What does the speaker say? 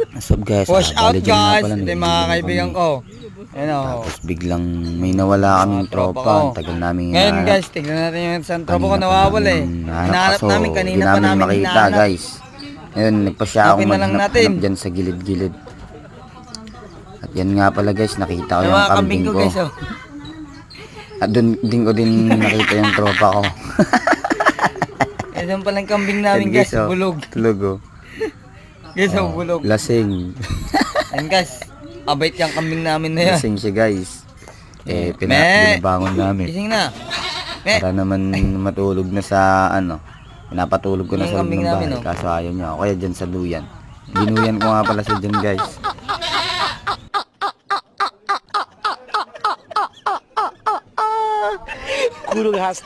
What's up guys? Wash out Bali dyan nga guys. pala, Ito yung mga nagbibigyan kaibigan kami. ko. Ayan o. Tapos biglang may nawala kaming Tropa ko. tropa. Ang tagal namin Ngayon hinahanap. guys, tignan natin yung isang tropa ko Kanina pa nawawala eh. namin hinahanap Hinahanap kaso namin, di kanina pa namin namin makita hinahanap. guys. Ngayon nagpasya akong Hanapin na lang natin. maghanap dyan sa gilid-gilid. At yan nga pala guys, nakita ko Yung yung mga kambing kambing ko ko. guys oh. At dun din ko din nakita yung tropa ko. Yan palang kambing namin Yan, guys, oh. bulog. Tulog oh. Guys oh, Oh, bulog. lasing. Yan guys, abait yung kambing namin na yan. Lasing siya guys. Eh, Me. pinabangon namin. Gising na. Me. Para naman matulog na sa ano. Pinapatulog ko na Yung sa loob kambing ng bahay. namin, oh. Kaso ayaw niya. O kaya dyan sa duyan. Dinuyan ko nga pala siya dyan guys. Kurang has.